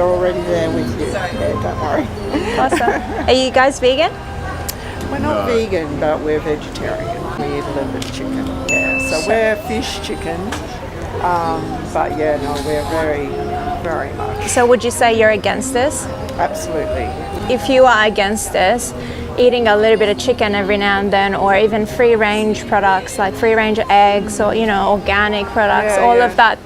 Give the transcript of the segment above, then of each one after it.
we're already there with you. Yeah, don't worry. Awesome. Are you guys vegan? We're not vegan, but we're vegetarian. We eat a little bit of chicken. Yeah, so we're fish chicken. But yeah, no, we're very, very much. So would you say you're against this? Absolutely. If you are against this, eating a little bit of chicken every now and then, or even free-range products like free-range eggs, or organic products, all of that,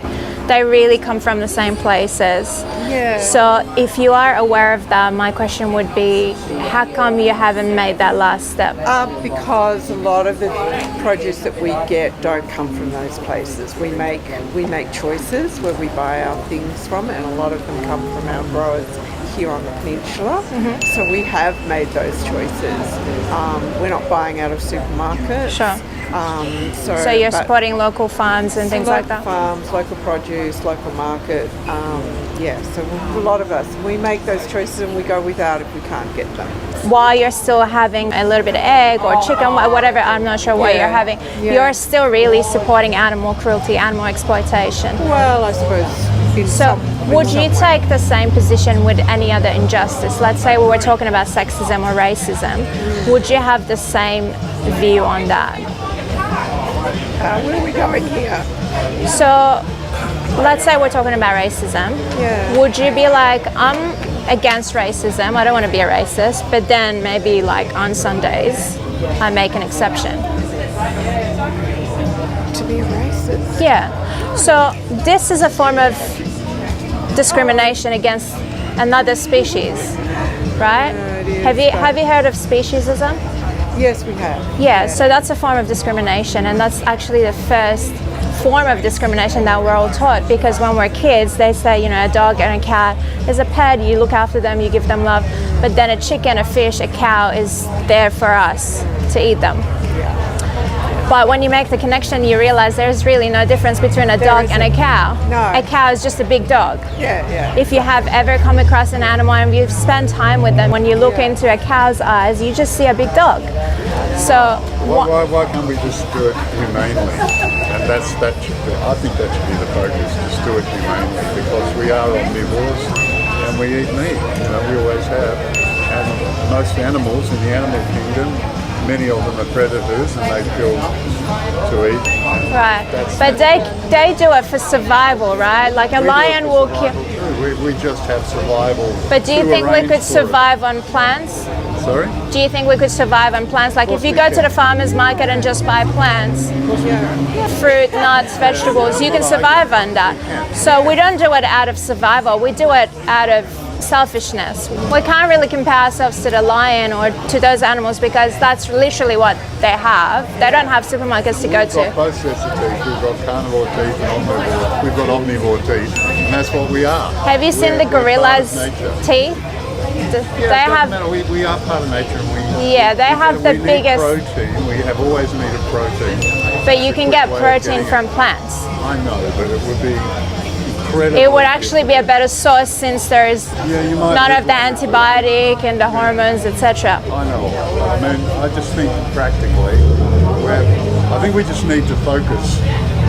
they really come from the same places. Yeah. So if you are aware of that, my question would be, how come you haven't made that last step? Because a lot of the produce that we get don't come from those places. We make choices where we buy our things from, and a lot of them come from our growers here on the peninsula. So we have made those choices. We're not buying out of supermarkets. Sure. So you're supporting local farms and things like that? Local farms, local produce, local market. So a lot of us, we make those choices and we go without if we can't get them. While you're still having a little bit of egg or chicken, whatever, I'm not sure what you're having, you're still really supporting animal cruelty, animal exploitation. Well, I suppose. So would you take the same position with any other injustice? Let's say we were talking about sexism or racism. Would you have the same view on that? Where are we going here? So let's say we're talking about racism. Yeah. Would you be like, I'm against racism, I don't want to be a racist, but then maybe like on Sundays I make an exception? To be a racist? Yeah. So this is a form of discrimination against another species, right? Have you heard of speciesism? Yes, we have. Yeah, so that's a form of discrimination, and that's actually the first form of discrimination that we're all taught, because when we're kids they say, a dog and a cat is a pet, you look after them, you give them love, but then a chicken, a fish, a cow is there for us to eat them. But when you make the connection, you realize there's really no difference between a dog and a cow. No. A cow is just a big dog. Yeah. If you have ever come across an animal and you've spent time with them, when you look into a cow's eyes, you just see a big dog. So why can't we just do it humanely? And I think that should be the focus, just do it humanely, because we are omnivores and we eat meat, we always have. And most animals in the animal kingdom, many of them are predators and they kill to eat. Right, but they do it for survival, right? Like a lion will kill. We just have survival. But do you think we could survive on plants? Sorry? Do you think we could survive on plants? Like if you go to the farmer's market and just buy plants, fruit, nuts, vegetables, you can survive on that. So we don't do it out of survival, we do it out of selfishness. We can't really compare ourselves to the lion or to those animals because that's literally what they have. They don't have supermarkets to go to. We've got both sets of teeth. We've got carnivore teeth and omnivore. We've got omnivore teeth, and that's what we are. Have you seen the gorilla's teeth? They have. We are part of nature, and they have the biggest protein. We have always needed protein. But you can get protein from plants. I know, but it would be incredible. It would actually be a better source since there is none of the antibiotic and the hormones, etc. I know. I just think practically, I think we just need to focus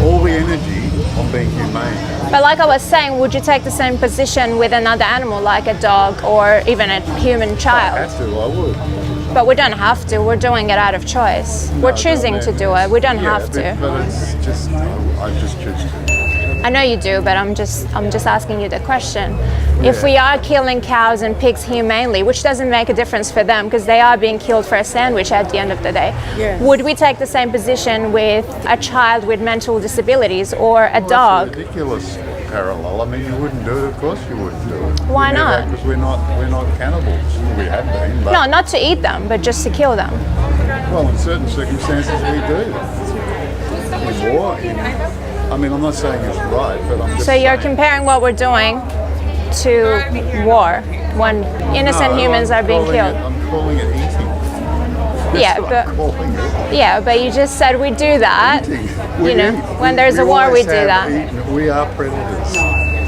all the energy on being humane. But like I was saying, would you take the same position with another animal, like a dog or even a human child? If I had to, I would. But we don't have to. We're doing it out of choice. We're choosing to do it. We don't have to. But it's just, I just choose to. I know you do, but I'm just asking you the question. If we are killing cows and pigs humanely, which doesn't make a difference for them because they are being killed for a sandwich at the end of the day, would we take the same position with a child with mental disabilities or a dog? That's a ridiculous parallel. I mean, you wouldn't do it. Of course, you wouldn't do it. Why not? Because we're not cannibals. We have been. But No, not to eat them, but just to kill them. Well, in certain circumstances, we do. In war, I'm not saying it's right, but I'm just So you're saying. comparing what we're doing to war when innocent humans are being killed. I'm calling it eating. But you just said we do that. Eating. When there's a war, we do that. We are predators.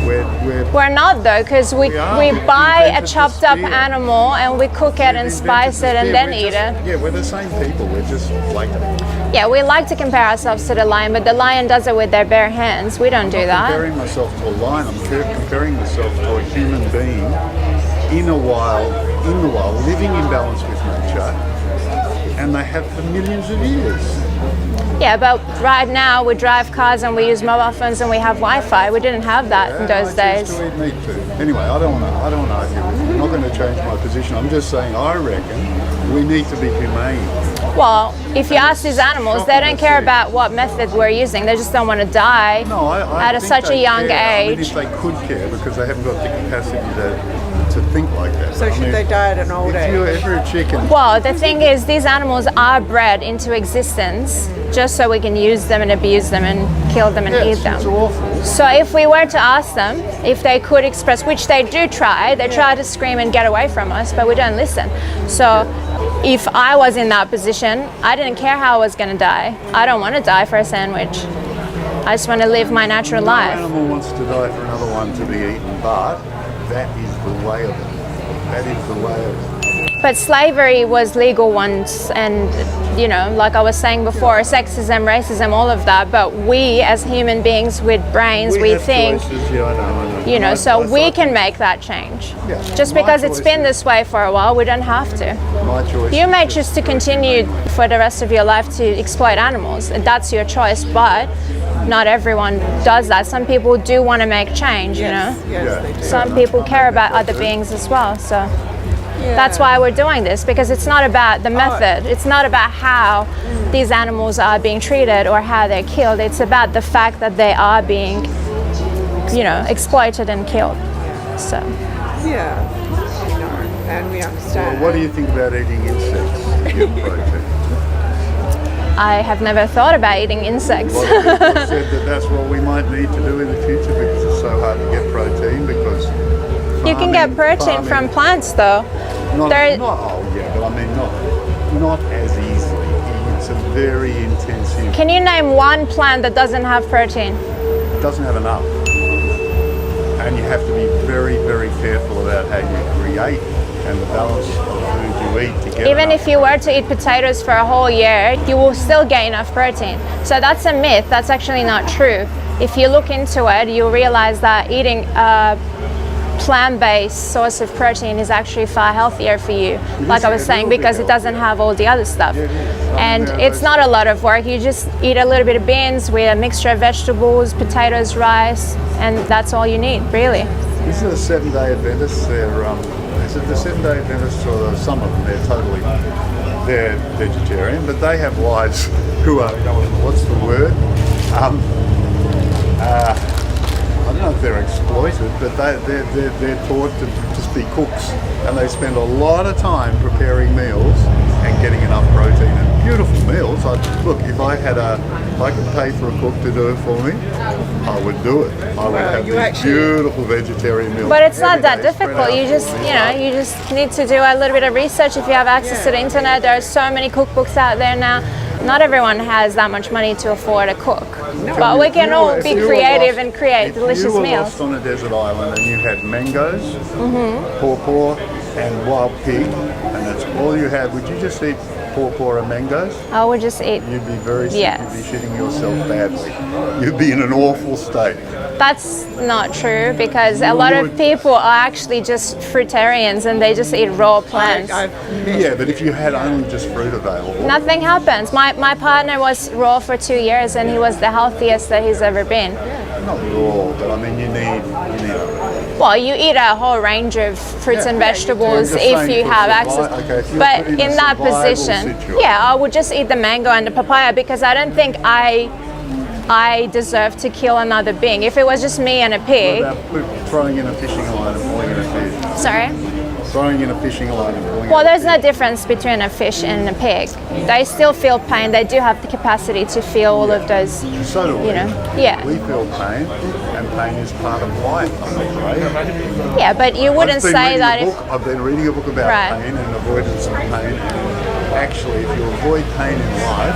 We're We're not though, because we are. we We buy a invented chopped the up spear. animal and we cook it and spice it and then eat it. Yeah, we're the same people. We're just like Yeah, we like to compare ourselves to the lion, but the lion does it with their bare hands. We don't do that. comparing myself to a lion. I'm comparing myself to a human being in the wild, living in balance with nature, and they have for millions of years. Yeah, but right now we drive cars and we use mobile phones and we have Wi-Fi. We didn't have that in those I days. choose to eat meat too. Anyway, I don't want to argue with you. I'm not going to change my position. I'm just saying I reckon we need to be humane. Well, if you ask these animals, they don't care about what method we're using. They just don't want to die No, I at think such a they young care. I mean, age. if they could care, because they haven't got the capacity to think like that. So should they die at an old If you're age? ever a chicken, Well, the thing is, these animals are bred into existence just so we can use them and abuse them and kill them and yes, eat them. it's awful. So if we were to ask them if they could express, which they do try, they try to scream and get away from us, but we don't listen. So if I was in that position, I didn't care how I was going to die. I don't want to die for a sandwich. I just want to live my natural No life. animal wants to die for another one to be eaten, but that is the way of it. That is the way of it. But slavery was legal once, and you know, like I was saying before, sexism, racism, all of that. But we, as human beings with brains, we have think, choices. Yeah, I know. you know, My- so my we thought- can make that change. Yeah, Just my because it's choice been is- this way for a while, we don't have to. My choice. You is may just choose to do it continue humanely. for the rest of your life to exploit animals, and that's your choice. But not everyone does that. Some people do want to make change, you know. Yes, Yeah. they do. Some people care about other beings as well. So that's why we're doing this, because it's not about the method. It's not about how these animals are being treated or how they're killed. It's about the fact that they are being, you know, exploited and killed. So Yeah, you know, and we understand. What do you think about eating insects to get protein? I have never thought about eating insects. A lot of people have said that that's what we might need to do in the future because it's so hard to get protein. Because You can get protein from plants, though. Not, There- oh yeah, but I mean not as easily. It's a very intensive. Can you name one plant that doesn't have protein? It doesn't have enough, and you have to be very, very careful about how you create and the balance of food you eat to get. Even enough if you were to eat potatoes for a whole year, you will still get enough protein. So that's a myth. That's actually not true. If you look into it, you'll realize that eating a plant-based source of protein is actually far healthier for you, like I was a saying, little bit because it doesn't healthier. have all the other stuff. Yeah, it is. And Yeah, it's not a lot of work. You just eat a little bit of beans with a mixture of vegetables, potatoes, rice, and that's all you need, really. This is the 7-day Adventists. Is it the 7-day Adventists or some of them? They're vegetarian, but they have wives who are, what's the word? I don't know if they're exploited, but they're taught to just be cooks, and they spend a lot of time preparing meals and getting enough protein and beautiful meals. Look, if I could pay for a cook to do it for me, I would do it. I would have you these actually- beautiful vegetarian meals. But it's not every that day, spread difficult. out You for just, me. you know, you just need to do a little bit of research. If you have access to the internet, there are so many cookbooks out there now. Not everyone has that much money to afford a cook, but we can all be creative and create delicious If you were meals. lost on a desert island and you had mangoes, pawpaw, and wild pig, and that's all you had, would you just eat pawpaw and mangoes? I would just eat. You'd be very sick. Yes. You'd be shitting yourself badly. You'd be in an awful state. That's not true, because a lot of people are actually just fruitarians and they just eat raw plants. Yeah, but if you had only just fruit available, Nothing happens. My partner was raw for 2 years and he was the healthiest that he's ever been. not raw, but I mean you need. Well, you eat a whole range of fruits and vegetables I'm just if saying you for have survival- access. okay, if you're But put in a in that survival position, situation. yeah, I would just eat the mango and the papaya, because I don't think I deserve to kill another being. If it was just me and a What pig, about throwing in a fishing line and pulling in a fish? sorry. Throwing in a fishing line and pulling Well, in a there's no fish. difference between a fish and a pig. They still feel pain. They do have the capacity to feel all of those, So do we. you know. Yeah. We feel pain, and pain is part of life, I'm afraid. Yeah, but you wouldn't say that if. I've been reading a book about Right. pain and avoidance of pain. Actually, if you avoid pain in life,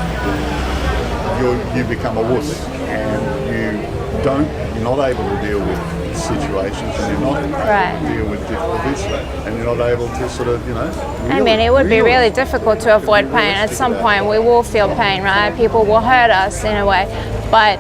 you become a wuss, and you're not able to deal with situations and you're not able Right. to deal with difficulties and you're not able to sort of, I mean, it would be really difficult to avoid pain. At some point, we will feel pain, right? People will hurt us in a way. But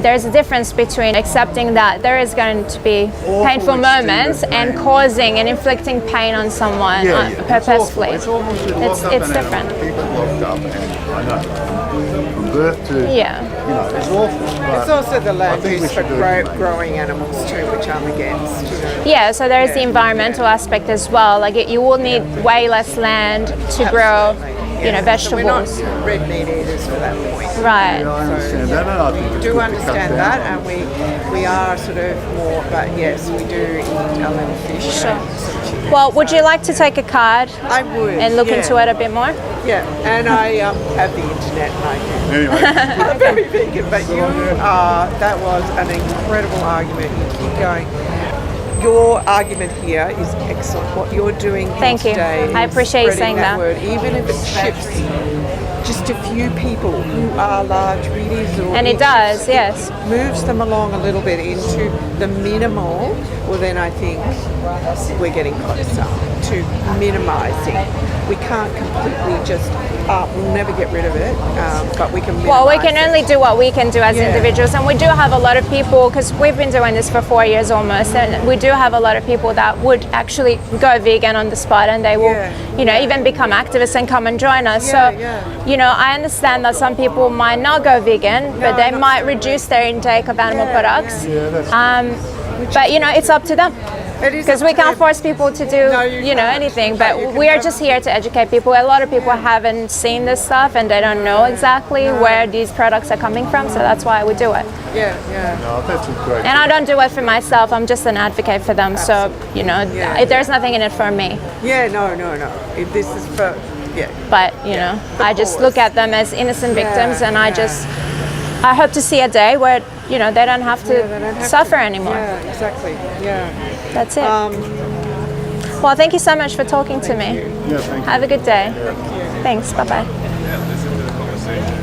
there's a difference between accepting that there is going to be painful moments and causing and inflicting pain on someone purposefully. It's awful. It's different. People locked up, and I know from birth to it's awful. But It's also the I land think we use for should do it humane. growing animals too, which I'm against. Yeah, so there's the environmental aspect as well. Like you will need way less land to grow, So we're not vegetables. red meat eaters for that point. Right. I understand that, and I think it's Do good to understand cut that, down and we are sort of more, but yes, we do eat a little fish. Sure. And some chicken. Well, would you like to take a card I would. and look into it a bit more? Yeah, and I have the internet, and I can. Anyway, I'm very vegan, but that was an incredible argument. You keep going. Your argument here is excellent. What you're doing here Thank you. today I is appreciate you spreading saying that. word, even if it shifts just a few people who are large readers, or And it does, yes. moves them along a little bit into the minimal. Well, then I think we're getting closer to minimising. We can't completely just. We'll never get rid of it, but we can. Well, we can minimise only do what we can do as Yeah. individuals, and we do have a lot of people, because we've been doing this for 4 years almost, and we do have a lot of people that would actually go vegan on the spot, and they will, even become activists and come and join us. Yeah, So, yeah. I understand that some people might not go vegan, but they not might so reduce their intake of animal Yeah, products. yeah, that's But it's up to them. It is Because up we to can't them. force people to do, No, you can't. anything. But you But can we are have- just here to educate people. A lot of people haven't seen this stuff and they don't know exactly where these products are coming from. So that's why we do it. Yeah, yeah. no, that's a great. And I don't do it for myself. I'm just an advocate for them. So, Yeah. there's nothing in it for me. Yeah, no. If this is for, But, I just look at them as innocent victims, and I hope to see a day where, they don't have to they don't have suffer to. anymore. Yeah, exactly. Yeah. That's it. Well, thank you so much for talking to me. Yeah, thank you. Have a good day. Thanks. Bye-bye. Listen to the conversation.